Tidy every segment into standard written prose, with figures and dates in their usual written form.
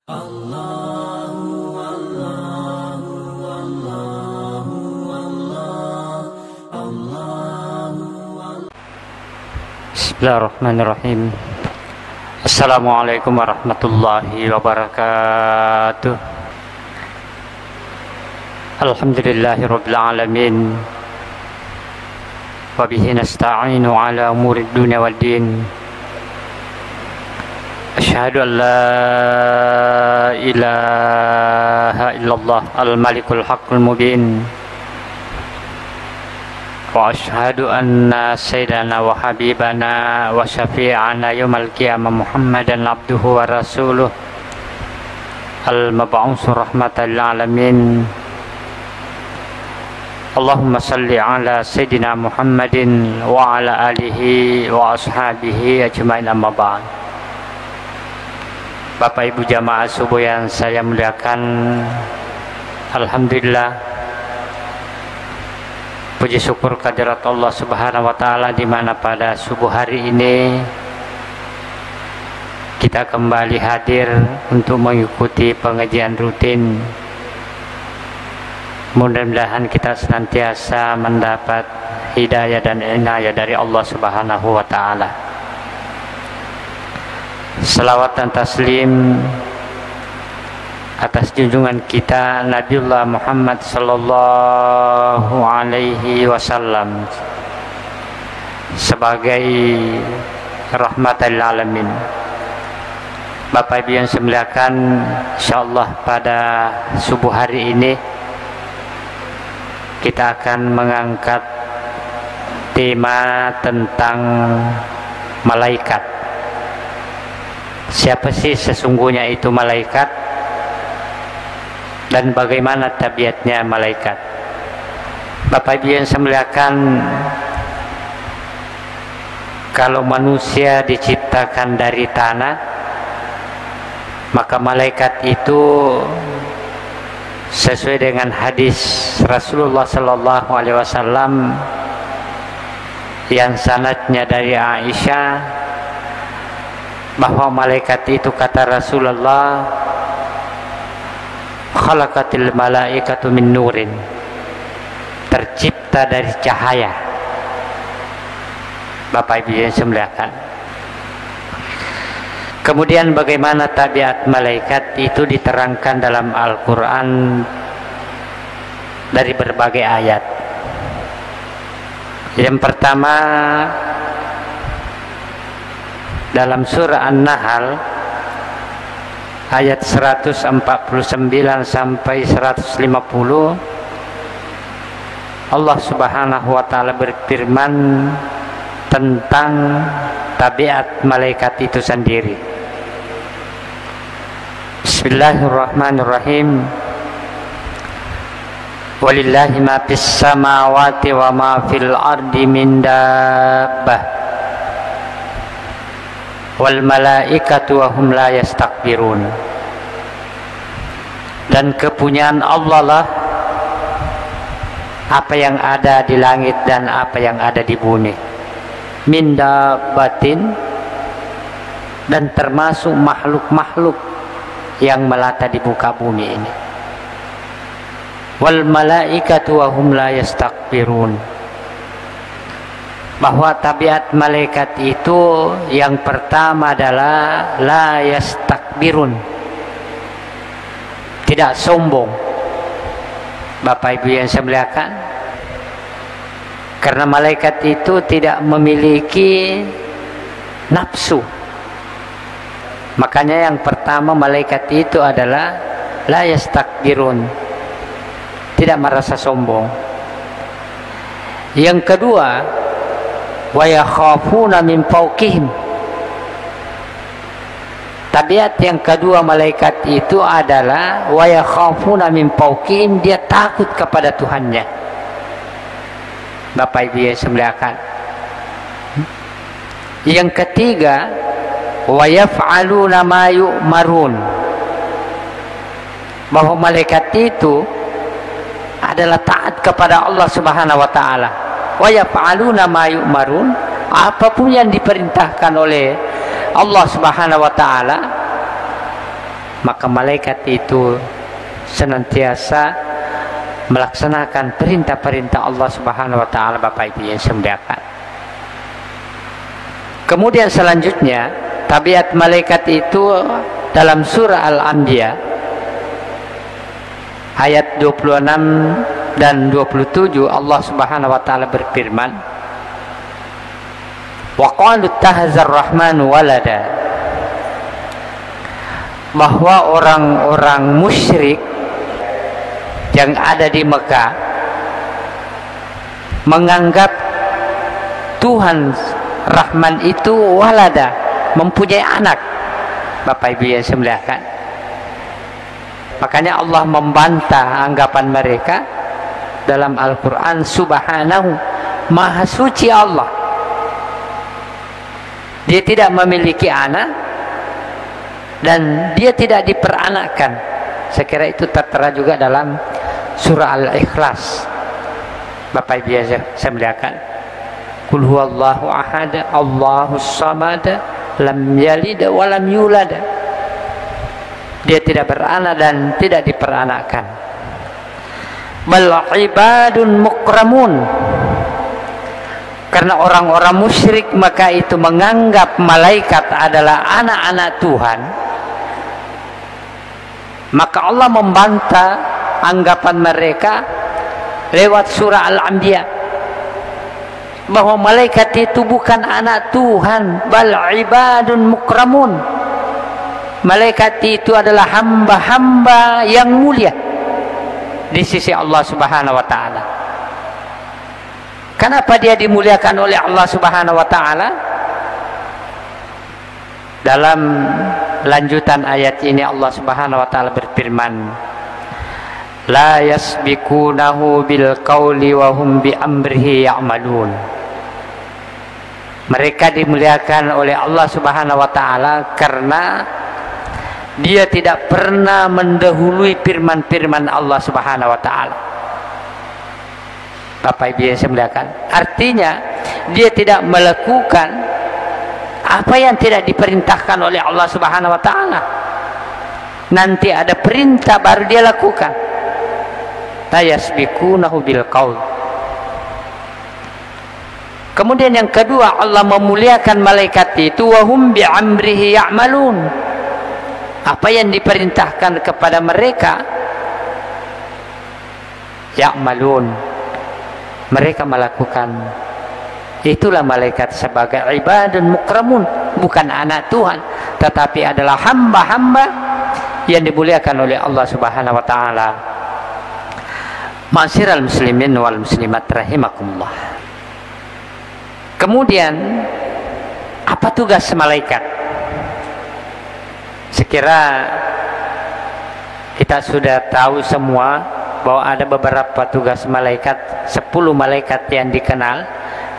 Bismillahirrahmanirrahim. Assalamualaikum warahmatullahi wabarakatuh. Alhamdulillahirabbil alamin. Wa bihi nasta'inu ala umurid dunya waddin. Asyhadu an la ilaha illallah al-malikul haqqul mubin. Wa asyhadu anna sayyidana wa habibana wa syafi'ana yaumal qiyamah Muhammadan abduhu wa rasuluh al-mab'uts rahmatan lil alamin. Allahumma salli ala sayyidina Muhammadin wa ala alihi wa ashabihi ajma'in, amma ba'd. Bapak Ibu jamaah subuh yang saya muliakan, alhamdulillah, puji syukur kehadirat Allah Subhanahu wa taala, di mana pada subuh hari ini kita kembali hadir untuk mengikuti pengajian rutin. Mudah-mudahan kita senantiasa mendapat hidayah dan inayah dari Allah Subhanahu wa taala. Salawat dan taslim atas junjungan kita Nabiullah Muhammad sallallahu alaihi wasallam sebagai rahmatan lil alamin. Bapak Ibu yang saya muliakan, insyaallah pada subuh hari ini kita akan mengangkat tema tentang malaikat. Siapa sih sesungguhnya itu malaikat dan bagaimana tabiatnya malaikat? Bapak Ibu yang saya muliakan, kalau manusia diciptakan dari tanah, maka malaikat itu sesuai dengan hadis Rasulullah sallallahu alaihi wasallam yang sanadnya dari Aisyah, bahwa malaikat itu, kata Rasulullah, khalaqatil malaikatu min nurin, tercipta dari cahaya. Bapak Ibu yang saya muliakan, kemudian bagaimana tabiat malaikat itu diterangkan dalam Al-Quran dari berbagai ayat. Yang pertama, dalam surah An-Nahl ayat 149 sampai 150, Allah Subhanahu wa taala berfirman tentang tabiat malaikat itu sendiri. Bismillahirrahmanirrahim. Walillahi ma fis samawati wa ma fil ardi min dabbah wal malaikatu wa hum la yastakbirun. Dan kepunyaan Allah lah apa yang ada di langit dan apa yang ada di bumi, min dabbatin, dan termasuk makhluk-makhluk yang melata di muka bumi ini. Wal malaikatu wa hum la yastakbirun, bahwa tabiat malaikat itu yang pertama adalah la yastakbirun, tidak sombong. Bapak Ibu yang saya muliakan, karena malaikat itu tidak memiliki nafsu, makanya yang pertama malaikat itu adalah la yastakbirun, tidak merasa sombong. Yang kedua, wa yakhafuna min fawqihim, tabiat yang kedua malaikat itu adalah wa yakhafuna min fawqihim, dia takut kepada Tuhannya. Bapak Ibu yang saya muliakan, yang ketiga, wa yaf'aluna ma yu'marun, bahwa malaikat itu adalah taat kepada Allah Subhanahu wa taala. Wa yaf'aluna ma yu'marun, apapun yang diperintahkan oleh Allah Subhanahu wa taala maka malaikat itu senantiasa melaksanakan perintah-perintah Allah Subhanahu wa taala, Bapak Ibu yang saya muliakan. Kemudian selanjutnya, tabiat malaikat itu dalam surah Al-Anbiya ayat 26 dan 27 Allah Subhanahu wa taala berfirman, wa qalu ittakhadhar rahmanu walada, bahwa orang-orang musyrik yang ada di Mekah menganggap Tuhan Rahman itu walada, mempunyai anak. Bapak Ibu yang saya muliakan, makanya Allah membantah anggapan mereka dalam Al-Quran. Subhanahu, maha suci Allah, dia tidak memiliki anak dan dia tidak diperanakkan. Saya kira itu tertera juga dalam surah Al-Ikhlas. Bapak Ibu yang saya muliakan, Qul huwallahu ahad, Allahus samad, lam yalid wa lam yulad. Dia tidak beranak dan tidak diperanakkan. Bal ibadun mukramun, karena orang-orang musyrik maka itu menganggap malaikat adalah anak-anak Tuhan. Maka Allah membantah anggapan mereka lewat surah Al-Anbiya bahwa malaikat itu bukan anak Tuhan. Bal ibadun mukramun, malaikat itu adalah hamba-hamba yang mulia di sisi Allah Subhanahu wa taala. Kenapa dia dimuliakan oleh Allah Subhanahu wa taala? Dalam lanjutan ayat ini Allah Subhanahu wa taala berfirman, la yasbikunahu bil qawli wa hum bi amrihi ya'malun. Mereka dimuliakan oleh Allah Subhanahu wa taala karena dia tidak pernah mendahului firman-firman Allah Subhanahu wa taala. Bapak Ibu yang saya muliakan, artinya dia tidak melakukan apa yang tidak diperintahkan oleh Allah Subhanahu wa taala. Nanti ada perintah baru dia lakukan. La yasbikunahu bil qaul. Kemudian yang kedua, Allah memuliakan malaikat itu wa hum bi amrihi ya'malun. Apa yang diperintahkan kepada mereka, ya'malun, mereka melakukan. Itulah malaikat sebagai ibadun mukramun, bukan anak Tuhan, tetapi adalah hamba-hamba yang dimuliakan oleh Allah Subhanahu wa taala. Ma'asyiral muslimin wal muslimat rahimakumullah. Kemudian apa tugas malaikat? Sekira kita sudah tahu semua bahwa ada beberapa tugas malaikat, 10 malaikat yang dikenal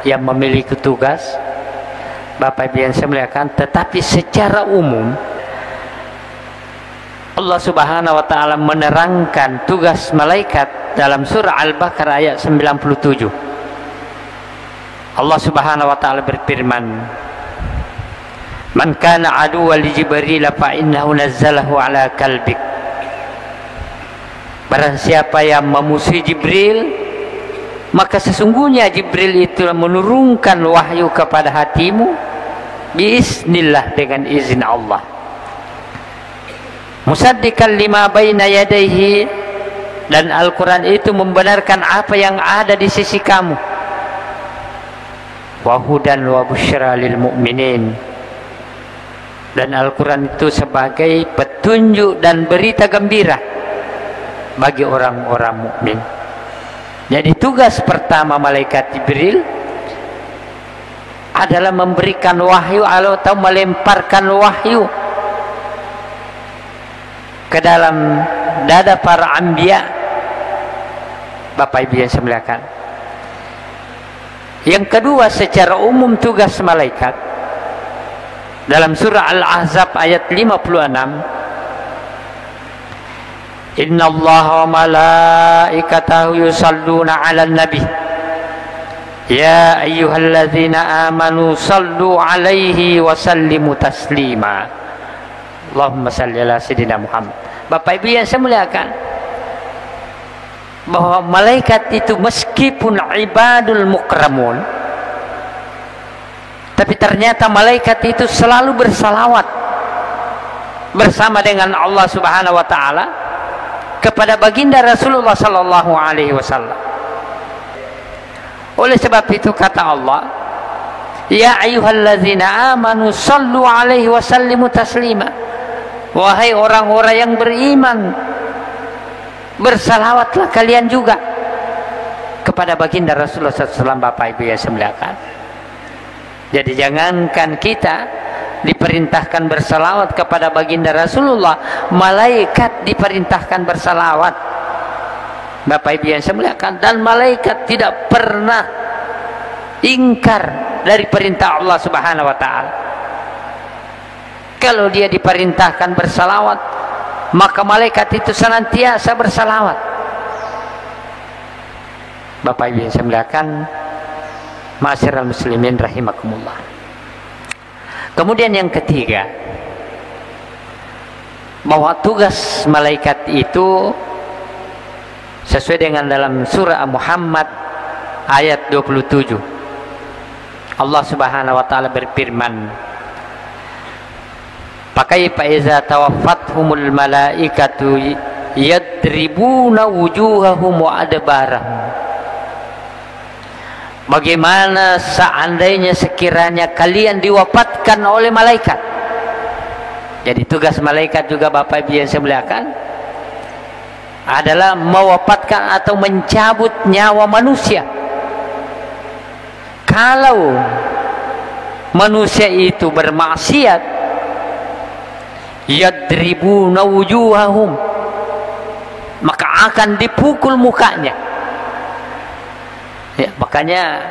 yang memiliki tugas. Bapak Ibu yang saya muliakan, tetapi secara umum Allah Subhanahu wa taala menerangkan tugas malaikat dalam surah Al-Baqarah ayat 97. Allah Subhanahu wa taala berfirman, man kana aduwwan li Jibril fa innahu nazzalahu ala qalbik. Barang siapa yang memusuhi Jibril, maka sesungguhnya Jibril itu menurunkan wahyu kepada hatimu biiznillah, dengan izin Allah. Musaddiqan lima baina yadayhi, dan Al-Quran itu membenarkan apa yang ada di sisi kamu. Wahudan wa busyra lil mu'minin, dan Al-Quran itu sebagai petunjuk dan berita gembira bagi orang-orang mukmin. Jadi tugas pertama malaikat Jibril adalah memberikan wahyu atau melemparkan wahyu ke dalam dada para anbiya. Bapak Ibu yang saya muliakan, yang kedua, secara umum tugas malaikat dalam surah Al-Ahzab ayat 56, innallaha wa malaikatahu yusalluna 'alan nabi ya ayyuhalladzina amanu sallu 'alaihi wa sallimu taslima. Allahumma salli ala sayyidina Muhammad. Bapak Ibu yang saya muliakan, bahwa malaikat itu meskipun ibadul mukramun, tapi ternyata malaikat itu selalu bersalawat bersama dengan Allah Subhanahu wa taala kepada baginda Rasulullah sallallahu alaihi wasallam. Oleh sebab itu kata Allah, ya ayyuhalladzina amanu sallu alaihi wa sallimu taslima. Wahai orang-orang yang beriman, bersalawatlah kalian juga kepada baginda Rasulullah SAW. Bapak Ibu yang saya muliakan, jadi jangankan kita diperintahkan bersalawat kepada baginda Rasulullah, malaikat diperintahkan bersalawat. Bapak Ibu yang saya muliakan, dan malaikat tidak pernah ingkar dari perintah Allah Subhanahu wa taala. Kalau dia diperintahkan bersalawat, maka malaikat itu senantiasa bersalawat. Bapak Ibu yang saya muliakan, ma'asyiral muslimin rahimakumullah. Kemudian yang ketiga, bahwa tugas malaikat itu sesuai dengan dalam surah Muhammad ayat 27. Allah Subhanahu wa taala berfirman, "Fakaifa iza tawaffathumul malaikatu yadribuna wujuhahum wa adbarahum." Bagaimana seandainya sekiranya kalian diwafatkan oleh malaikat? Jadi tugas malaikat juga Bapak Ibu yang saya muliakan adalah mewafatkan atau mencabut nyawa manusia. Kalau manusia itu bermaksiat, yadribuna wujuhahum, maka akan dipukul mukanya. Ya, makanya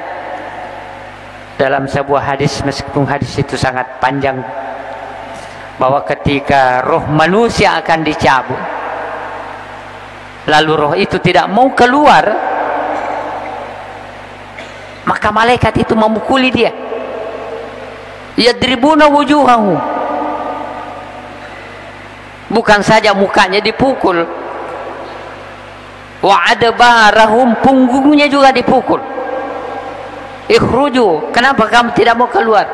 dalam sebuah hadis, meskipun hadis itu sangat panjang, bahwa ketika roh manusia akan dicabut, lalu roh itu tidak mau keluar, maka malaikat itu memukuli dia. Yadribuna wujuhahum, bukan saja mukanya dipukul, wa adbarahum, punggungnya juga dipukul. Ikhruju, kenapa kamu tidak mau keluar?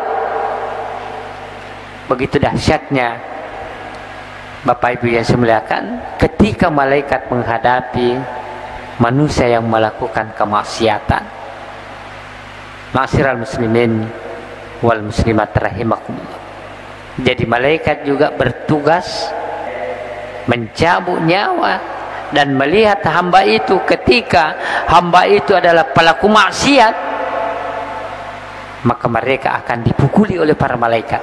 Begitu dahsyatnya Bapak Ibu yang saya muliakan, ketika malaikat menghadapi manusia yang melakukan kemaksiatan. Ma'asyiral muslimin wal muslimat rahimakumullah. Jadi malaikat juga bertugas mencabut nyawa dan melihat hamba itu, ketika hamba itu adalah pelaku maksiat, maka mereka akan dipukuli oleh para malaikat.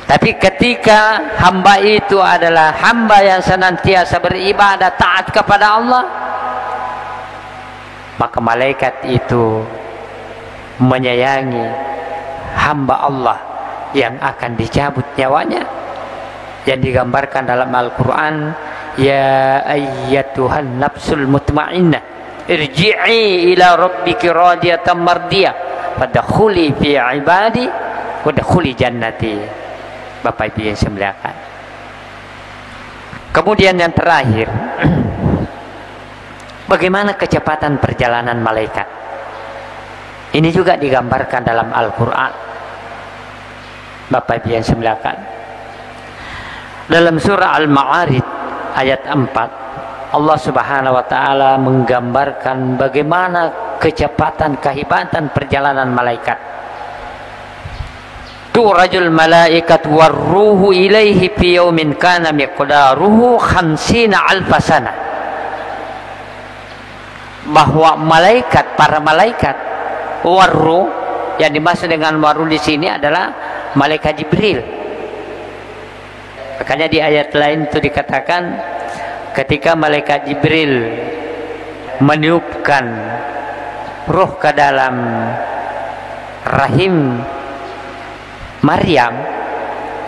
Tapi ketika hamba itu adalah hamba yang senantiasa beribadah taat kepada Allah, maka malaikat itu menyayangi hamba Allah yang akan dicabut nyawanya, yang digambarkan dalam Al-Quran, ya ayyatuhan nafsul mutmainnah irji'i ila rabbiki radiyatan mardiyah fadkhuli fi ibadi wadkhuli jannati. Bapak Ibu yang saya muliakan, kemudian yang terakhir, bagaimana kecepatan perjalanan malaikat? Ini juga digambarkan dalam Al-Quran. Bapak Ibu yang saya muliakan, dalam surah Al-Ma'arij ayat 4, Allah Subhanahu wa taala menggambarkan bagaimana kecepatan, kehebatan perjalanan malaikat. Turajul malaikat warruhu ilaihi fi yaumin kana miqdaruhu 50 alfasana. Bahwa malaikat, para malaikat, warru, yang dimaksud dengan warru di sini adalah malaikat Jibril. Makanya di ayat lain itu dikatakan, ketika malaikat Jibril meniupkan ruh ke dalam rahim Maryam,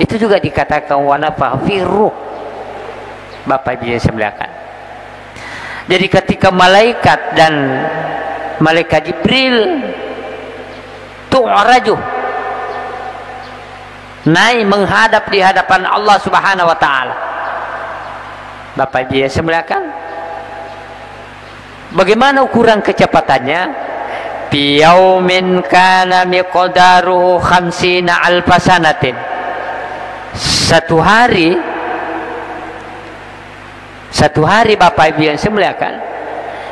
itu juga dikatakan wa nafaha fi ruh. Bapak Ibu yang saya muliakan, jadi ketika malaikat dan malaikat Jibril tu'raju, naik menghadap di hadapan Allah Subhanahu wa taala. Bapak Ibu yang saya muliakan, bagaimana ukuran kecepatannya? Biyaumin kana miqdaruhu 50 alfa sanatin. Satu hari Bapak Ibu yang saya muliakan,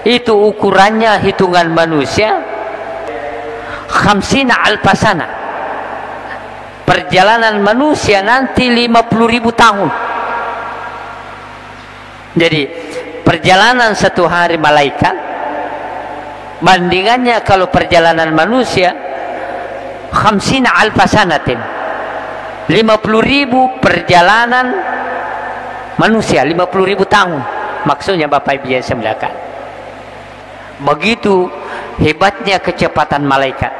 itu ukurannya hitungan manusia 50 alfa sana. Perjalanan manusia nanti 50.000 tahun. Jadi perjalanan satu hari malaikat bandingannya kalau perjalanan manusia 50 alfa sanatin, 50.000 perjalanan manusia, 50.000 tahun. Maksudnya Bapak Ibu yang saya muliakan, begitu hebatnya kecepatan malaikat.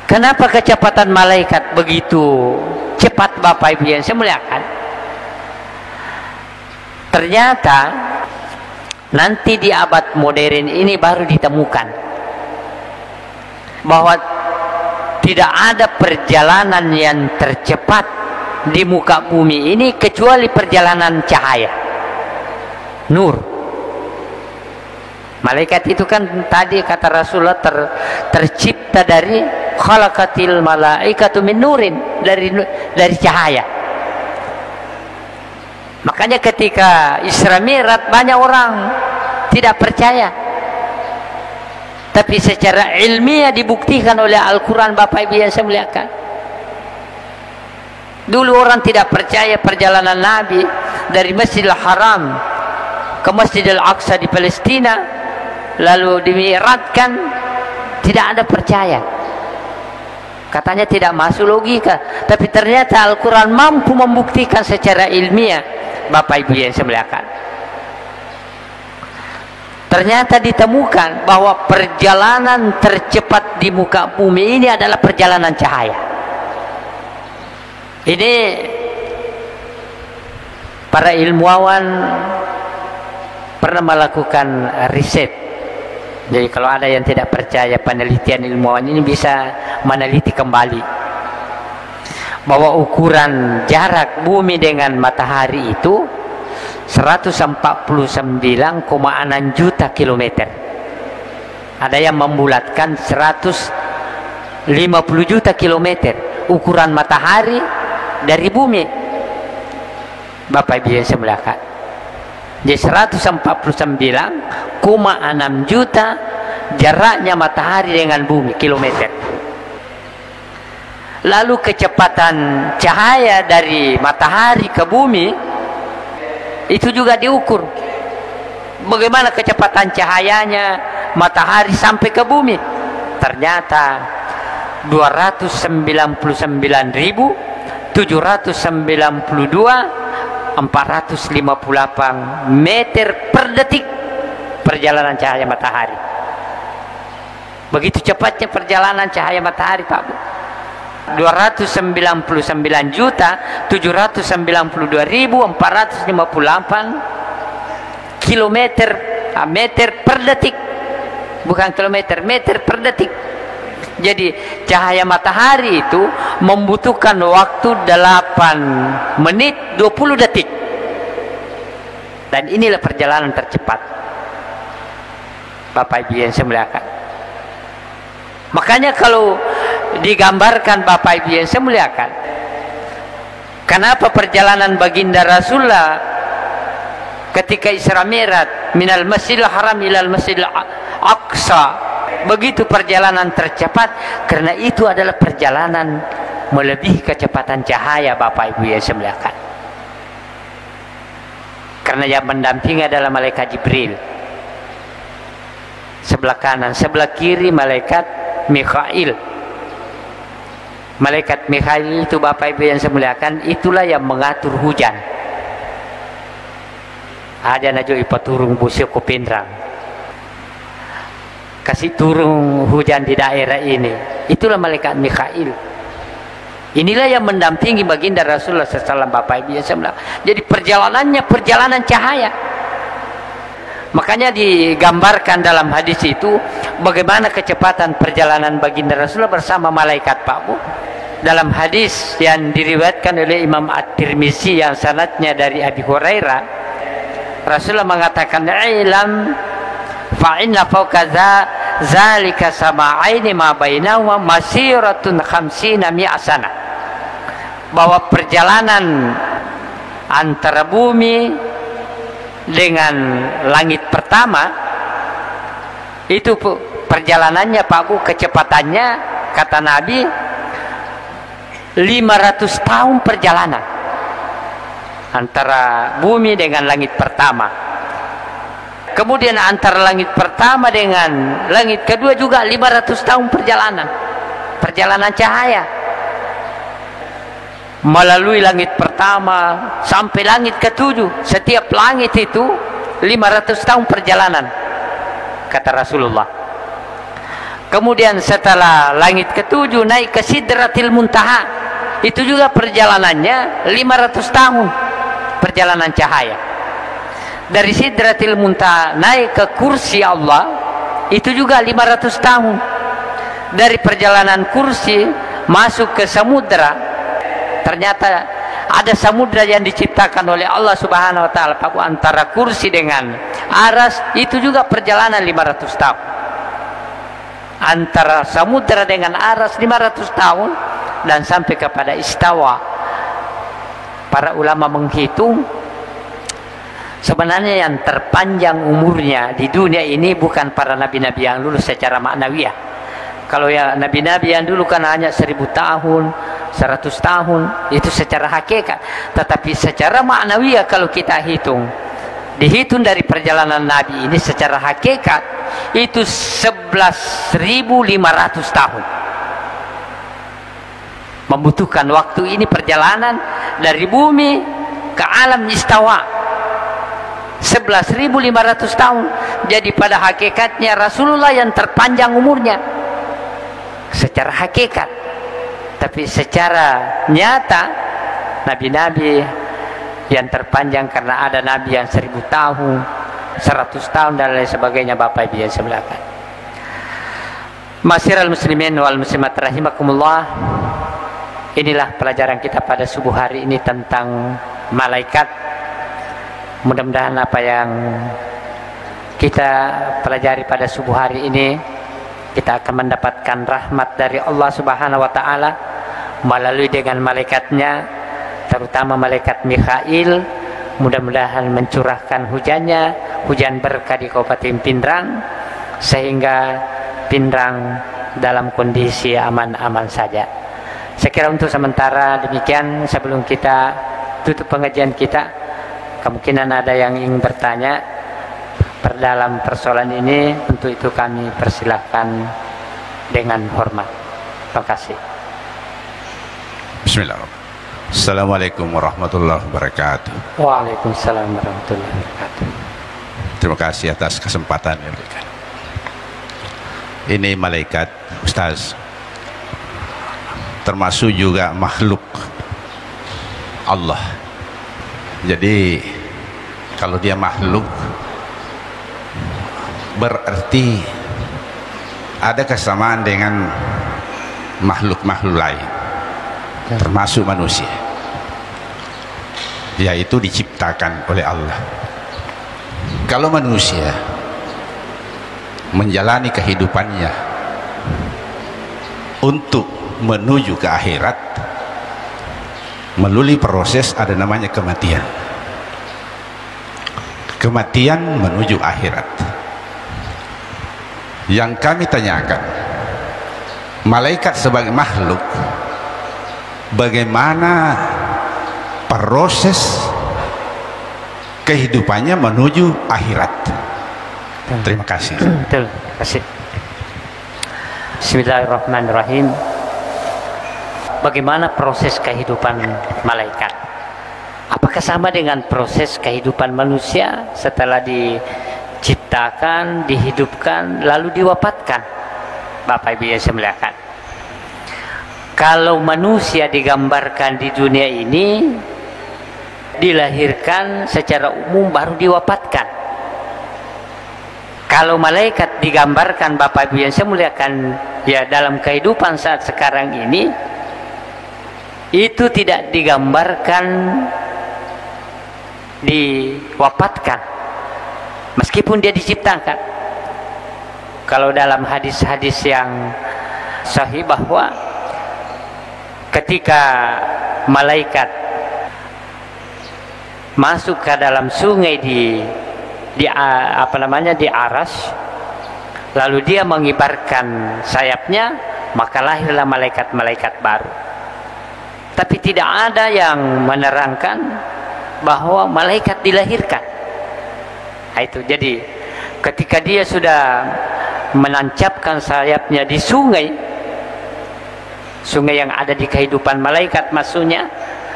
Kenapa kecepatan malaikat begitu cepat Bapak Ibu yang saya muliakan? Ternyata nanti di abad modern ini baru ditemukan bahwa tidak ada perjalanan yang tercepat di muka bumi ini kecuali perjalanan cahaya, nur. Malaikat itu kan tadi kata Rasulullah tercipta dari khalaqatil malaikatu min nurin, dari cahaya. Makanya ketika Isra Mi'raj banyak orang tidak percaya, tapi secara ilmiah dibuktikan oleh Al-Quran Bapak Ibu yang saya muliakan. Dulu orang tidak percaya perjalanan Nabi dari Masjidil Haram ke Masjidil Aqsa di Palestina, lalu dimi'rajkan, tidak ada percaya. Katanya tidak masuk logika, tapi ternyata Al-Quran mampu membuktikan secara ilmiah Bapak Ibu yang saya muliakan. Ternyata ditemukan bahwa perjalanan tercepat di muka bumi ini adalah perjalanan cahaya. Ini para ilmuwan pernah melakukan riset. Jadi kalau ada yang tidak percaya penelitian ilmuwan ini bisa meneliti kembali bahwa ukuran jarak bumi dengan matahari itu 149,6 juta kilometer. Ada yang membulatkan 150 juta kilometer ukuran matahari dari bumi. Bapak Ibu yang saya muliakan, jadi 149,6 juta jaraknya matahari dengan bumi kilometer. Lalu kecepatan cahaya dari matahari ke bumi itu juga diukur. Bagaimana kecepatan cahayanya matahari sampai ke bumi? Ternyata 299.792.458 meter per detik perjalanan cahaya matahari. Begitu cepatnya perjalanan cahaya matahari Pak Bu. 299.792.458 kilometer meter per detik, bukan kilometer, meter per detik. Jadi cahaya matahari itu membutuhkan waktu 8 menit 20 detik, dan inilah perjalanan tercepat Bapak Ibu yang saya muliakan. Makanya kalau digambarkan Bapak Ibu yang saya muliakan, kenapa perjalanan baginda Rasulullah ketika Isra Mi'raj minal Masjidil Haram ilal Masjidil Aqsa begitu perjalanan tercepat? Karena itu adalah perjalanan melebihi kecepatan cahaya Bapak Ibu yang saya muliakan. Karena yang mendampingi adalah malaikat Jibril, sebelah kanan, sebelah kiri malaikat Mikhail. Malaikat Mikhail itu Bapak Ibu yang saya muliakan, itulah yang mengatur hujan. Ada najo ipaturung busuk kupindrang, kasih turun hujan di daerah ini. Itulah malaikat Mikhail. Inilah yang mendampingi baginda Rasulullah SAW Bapak Ibu yang saya muliakan. Jadi perjalanannya perjalanan cahaya. Makanya digambarkan dalam hadis itu bagaimana kecepatan perjalanan baginda Rasulullah bersama malaikat Pak Bu dalam hadis yang diriwayatkan oleh Imam At-Tirmizi yang sanadnya dari Abi Hurairah, Rasulullah mengatakan, "Ilam fa inna fawqa zalika sama'aini ma bainahuma masiratun khamsina mi'asana." Bahwa perjalanan antara bumi dengan langit pertama itu perjalanannya Pak Bu, kecepatannya kata Nabi 500 tahun perjalanan antara bumi dengan langit pertama. Kemudian antara langit pertama dengan langit kedua juga 500 tahun perjalanan cahaya. Melalui langit pertama sampai langit ketujuh, setiap langit itu 500 tahun perjalanan kata Rasulullah. Kemudian setelah langit ketujuh naik ke Sidratil Muntaha, itu juga perjalanannya 500 tahun perjalanan cahaya. Dari Sidratil Muntaha naik ke kursi Allah, itu juga 500 tahun. Dari perjalanan kursi masuk ke samudra, ternyata ada samudra yang diciptakan oleh Allah Subhanahu wa taala antara kursi dengan aras, itu juga perjalanan 500 tahun. Antara samudra dengan aras 500 tahun, dan sampai kepada istawa. Para ulama menghitung sebenarnya yang terpanjang umurnya di dunia ini bukan para nabi-nabi yang dulu secara maknawiyah. Kalau ya nabi-nabi yang dulu kan hanya 1000 tahun, 100 tahun, itu secara hakikat. Tetapi secara maknawiyah kalau kita dihitung dari perjalanan Nabi ini secara hakikat, itu 11.500 tahun. Membutuhkan waktu ini perjalanan dari bumi ke alam istawa 11.500 tahun. Jadi pada hakikatnya Rasulullah yang terpanjang umurnya secara hakikat, tapi secara nyata nabi-nabi yang terpanjang, karena ada nabi yang 1000 tahun, 100 tahun dan lain sebagainya. Bapak Ibu yang saya muliakan, Masyiral muslimin wal muslimat rahimakumullah, inilah pelajaran kita pada subuh hari ini tentang malaikat. Mudah-mudahan apa yang kita pelajari pada subuh hari ini, kita akan mendapatkan rahmat dari Allah Subhanahu wa taala melalui dengan malaikatnya, terutama malaikat Mikhail. Mudah-mudahan mencurahkan hujannya, hujan berkah di Kabupaten Pindrang, sehingga Pindrang dalam kondisi aman-aman saja. Saya kira untuk sementara demikian. Sebelum kita tutup pengajian kita, kemungkinan ada yang ingin bertanya dalam persoalan ini. Untuk itu kami persilahkan dengan hormat. Terima kasih. Bismillahirrahmanirrahim. Assalamualaikum warahmatullahi wabarakatuh. Waalaikumsalam warahmatullahi wabarakatuh. Terima kasih atas kesempatan yang diberikan. Ini malaikat, Ustaz, termasuk juga makhluk Allah. Jadi kalau dia makhluk, berarti ada kesamaan dengan makhluk-makhluk lain, termasuk manusia, yaitu diciptakan oleh Allah. Kalau manusia menjalani kehidupannya untuk menuju ke akhirat melalui proses ada namanya kematian. Kematian menuju akhirat. Yang kami tanyakan, malaikat sebagai makhluk, bagaimana proses kehidupannya menuju akhirat? Terima kasih. Terima kasih. Bismillahirrahmanirrahim. Bagaimana proses kehidupan malaikat? Apakah sama dengan proses kehidupan manusia setelah diciptakan, dihidupkan, lalu diwafatkan? Bapak Ibu yang saya muliakan, kalau manusia digambarkan di dunia ini, dilahirkan secara umum baru diwafatkan. Kalau malaikat digambarkan, Bapak Ibu yang saya muliakan, ya dalam kehidupan saat sekarang ini, itu tidak digambarkan diwafatkan meskipun dia diciptakan. Kalau dalam hadis-hadis yang sahih bahwa ketika malaikat masuk ke dalam sungai di aras, lalu dia mengibarkan sayapnya, maka lahirlah malaikat-malaikat baru. Tapi tidak ada yang menerangkan bahwa malaikat dilahirkan. Nah, itu jadi ketika dia sudah menancapkan sayapnya di sungai yang ada di kehidupan malaikat maksudnya,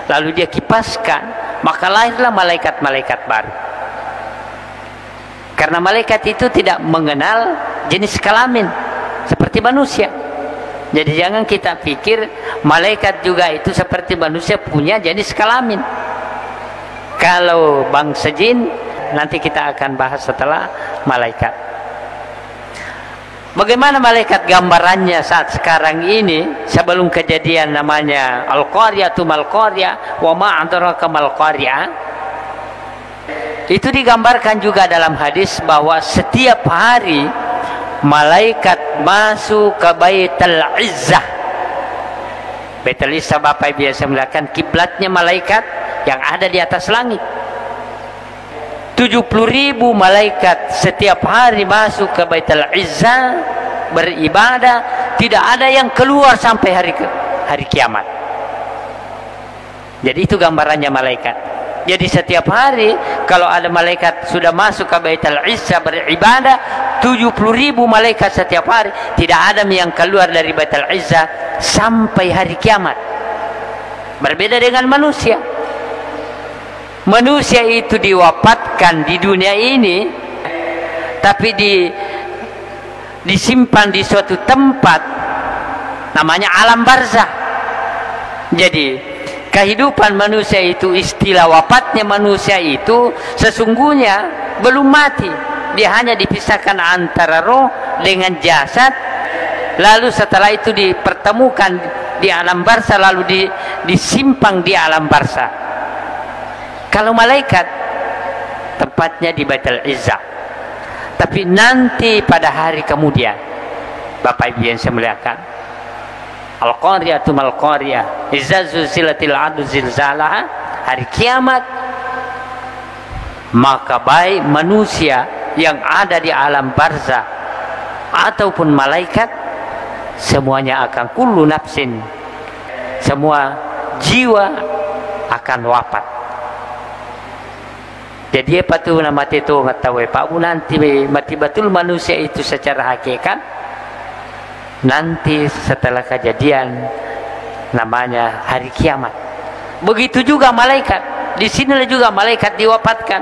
lalu dia kipaskan, maka lahirlah malaikat-malaikat baru. Karena malaikat itu tidak mengenal jenis kelamin seperti manusia. Jadi jangan kita pikir malaikat juga itu seperti manusia punya jenis kelamin. Kalau bangsa jin nanti kita akan bahas setelah malaikat. Bagaimana malaikat gambarannya saat sekarang ini sebelum kejadian namanya Al-Qaryatu Mal-Qaryah wa ma adraka Mal-Qaryah. Itu digambarkan juga dalam hadis bahwa setiap hari malaikat masuk ke Baitul Izzah. Baitul Izzah Bapak biasa melihatkan kiblatnya malaikat yang ada di atas langit. 70.000 malaikat setiap hari masuk ke Baitul Izzah beribadah, tidak ada yang keluar sampai hari kiamat. Jadi itu gambarannya malaikat. Jadi setiap hari kalau ada malaikat sudah masuk ke Baitul Izzah beribadah, 70.000 malaikat setiap hari, tidak ada yang keluar dari Baitul Izzah sampai hari kiamat. Berbeda dengan manusia. Manusia itu diwafatkan di dunia ini, tapi disimpan di suatu tempat namanya alam barzah. Jadi kehidupan manusia itu, istilah wafatnya manusia itu sesungguhnya belum mati. Dia hanya dipisahkan antara roh dengan jasad, lalu setelah itu dipertemukan di alam barzah, lalu disimpang di alam barzah. Kalau malaikat tempatnya di Baitul Izzah, tapi nanti pada hari kemudian, Bapak Ibu yang saya muliakan, Al-Qaryatu Mal-Qaryah, Idza zulzilatil ardu zilzalaha, hari kiamat, maka baik manusia yang ada di alam barzah ataupun malaikat, semuanya akan kullu nafsin, semua jiwa akan wafat. Jadi apa tu nama itu ngetahui Pak Bu, nanti mati betul manusia itu secara hakikat nanti setelah kejadian namanya hari kiamat. Begitu juga malaikat. Di sinilah juga malaikat diwafatkan,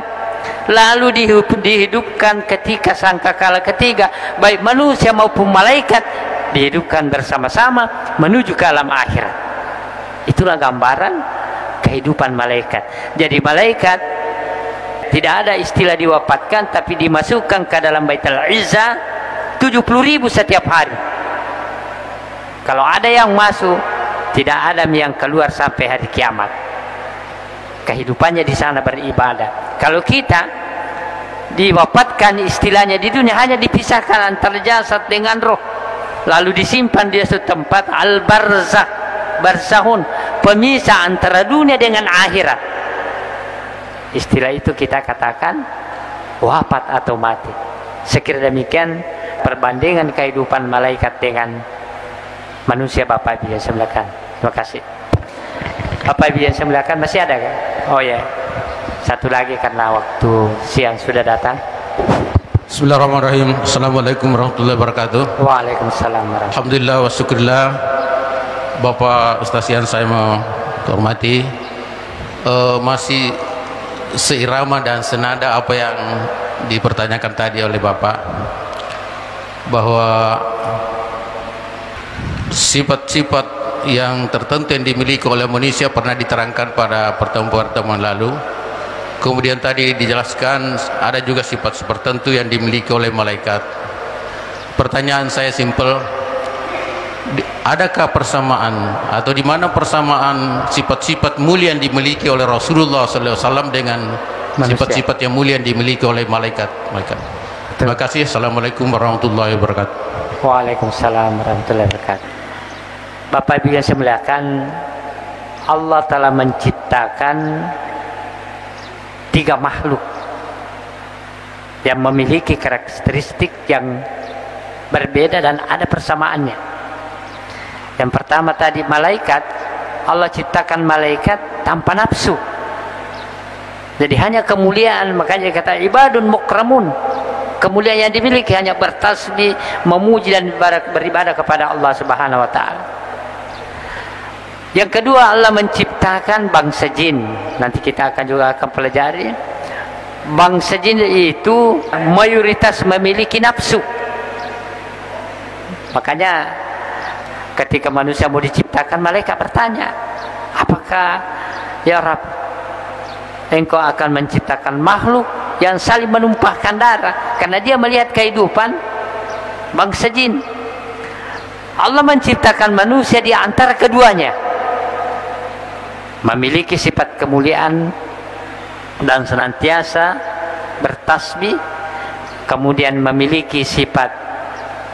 lalu dihidupkan ketika sangkakala ketiga, baik manusia maupun malaikat dihidupkan bersama-sama menuju ke alam akhirat. Itulah gambaran kehidupan malaikat. Jadi malaikat tidak ada istilah diwafatkan, tapi dimasukkan ke dalam Baitul Izzah 70.000 setiap hari. Kalau ada yang masuk, tidak ada yang keluar sampai hari kiamat. Kehidupannya di sana beribadah. Kalau kita diwafatkan, istilahnya di dunia hanya dipisahkan antara jasad dengan roh, lalu disimpan di suatu tempat al-barzah, barzahun, pemisah antara dunia dengan akhirat. Istilah itu kita katakan wafat atau mati. Sekira demikian perbandingan kehidupan malaikat dengan manusia Bapak Ibu yang saya muliakan. Terima kasih. Bapak Ibu yang saya muliakan, masih ada kan? Oh ya, satu lagi karena waktu siang sudah datang. Bismillahirrahmanirrahim. Assalamualaikum warahmatullahi wabarakatuh. Waalaikumsalam warahmatullahi. Alhamdulillah wa syukurillah. Bapak Ustaz yang saya menghormati, masih seirama dan senada apa yang dipertanyakan tadi oleh Bapak, bahwa sifat-sifat yang tertentu yang dimiliki oleh manusia pernah diterangkan pada pertemuan-pertemuan lalu. Kemudian tadi dijelaskan ada juga sifat tertentu yang dimiliki oleh malaikat. Pertanyaan saya simpel, adakah persamaan atau di mana persamaan sifat-sifat mulia yang dimiliki oleh Rasulullah SAW dengan sifat-sifat yang mulia yang dimiliki oleh malaikat? Terima kasih. Assalamualaikum warahmatullahi wabarakatuh. Waalaikumsalam warahmatullahi wabarakatuh. Bapak Ibu yang saya muliakan, Allah telah menciptakan 3 makhluk yang memiliki karakteristik yang berbeda dan ada persamaannya. Yang pertama tadi malaikat, Allah ciptakan malaikat tanpa nafsu. Jadi hanya kemuliaan, makanya kata ibadun mukramun. Kemuliaan yang dimiliki hanya bertasbih, memuji dan beribadah kepada Allah Subhanahu wa taala. Yang kedua, Allah menciptakan bangsa jin. Nanti kita juga akan pelajari. Bangsa jin itu mayoritas memiliki nafsu. Makanya ketika manusia mau diciptakan, malaikat bertanya, apakah ya Rabb, engkau akan menciptakan makhluk yang saling menumpahkan darah? Karena dia melihat kehidupan bangsa jin. Allah menciptakan manusia di antara keduanya, memiliki sifat kemuliaan dan senantiasa bertasbih, kemudian memiliki sifat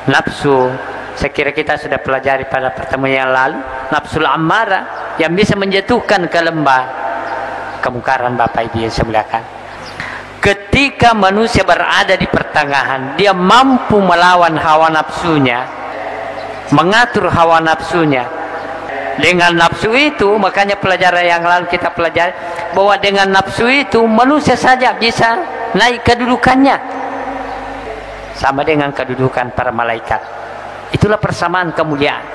nafsu. Saya kira kita sudah pelajari pada pertemuan yang lalu, nafsul ammarah yang bisa menjatuhkan ke lembah kemungkaran. Bapak Ibu yang saya muliakan, ketika manusia berada di pertengahan, dia mampu melawan hawa nafsunya, mengatur hawa nafsunya. Dengan nafsu itu, makanya pelajaran yang lalu kita pelajari bahwa dengan nafsu itu manusia saja bisa naik kedudukannya sama dengan kedudukan para malaikat. Itulah persamaan kemuliaan.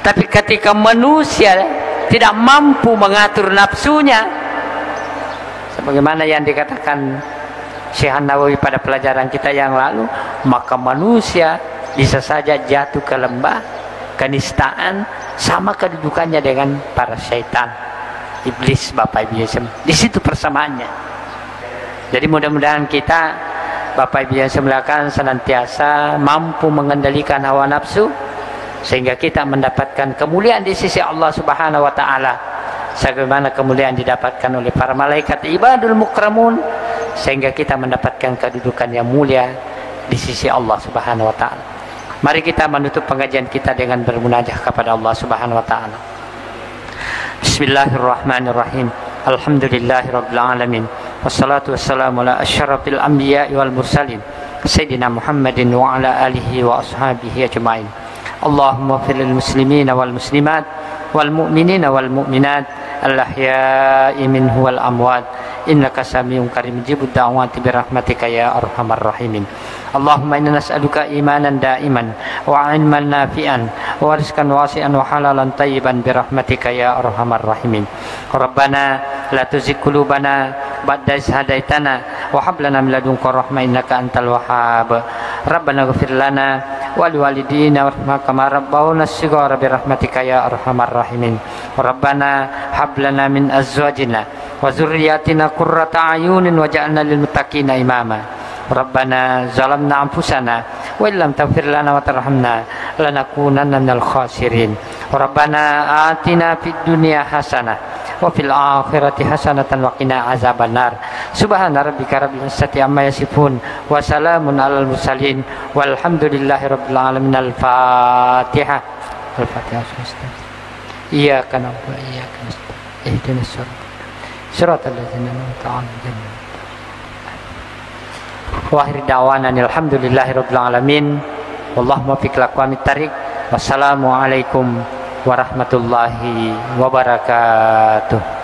Tapi ketika manusia tidak mampu mengatur nafsunya, sebagaimana yang dikatakan Syekh Nawawi pada pelajaran kita yang lalu, maka manusia bisa saja jatuh ke lembah kenistaan, sama kedudukannya dengan para syaitan, iblis. Bapak Ibu, di situ persamaannya. Jadi mudah-mudahan kita, Bapak Ibu yang saya muliakan, senantiasa mampu mengendalikan hawa nafsu sehingga kita mendapatkan kemuliaan di sisi Allah Subhanahu wa taala, sebagaimana kemuliaan didapatkan oleh para malaikat ibadul mukramun, sehingga kita mendapatkan kedudukan yang mulia di sisi Allah Subhanahu wa taala. Mari kita menutup pengajian kita dengan bermunajat kepada Allah Subhanahu wa taala. Bismillahirrahmanirrahim. Alhamdulillahirabbil alamin. Wassalatu wassalamu ala asyrafil anbiya'i wal mursalin sayyidina Muhammadin wa ala alihi wa ashabihi ajma'in. Allahumma fil muslimina wal muslimat wal mu'minina wal mu'minat al-ahya'i minhu wal amwat innaka samiun karim mujibud da'wati bi rahmatika ya arhamar rahimin. Allahumma inna nas'aluka imanan da'iman wa 'ilman nafi'an wa rizqan wasi'an wa halalan tayyiban bi rahmatika ya arhamar rahimin. Rabbana la tuzigh qulubana ba'da idh hadaitana wa hab lana min ladunka rahmah innaka antal wahhab. Rabbana ighfir lana wa liwalidina warhamhum kama rabbawna shighara bi rahmatika ya arhamar rahimin. Rabbana hab lana min azwajina wa dzurriyyatina qurrata a'yunin waj'alna lil muttaqina imama. Rabbana zalamna anfusana wa illam taghfir lana wa tarhamna lanakunanna minal khasirin. Rabbana atina fid dunya hasanah wa fil akhirati hasanatan wa qina azabannar. Subhana rabbika rabbil izzati amma yasifun wa salamun alal mursalin walhamdulillahi rabbil alamin. Al-Fatihah. Al-Fatihah. Iyyaka na'budu wa iyyaka nasta'in. Ihdinas siratal ladzina an'amta 'alaihim. Wa akhir da'wana alhamdulillahirabbil alamin. Wallahu muwaffiq ila aqwamit thariq. Wassalamu alaikum warahmatullahi wabarakatuh.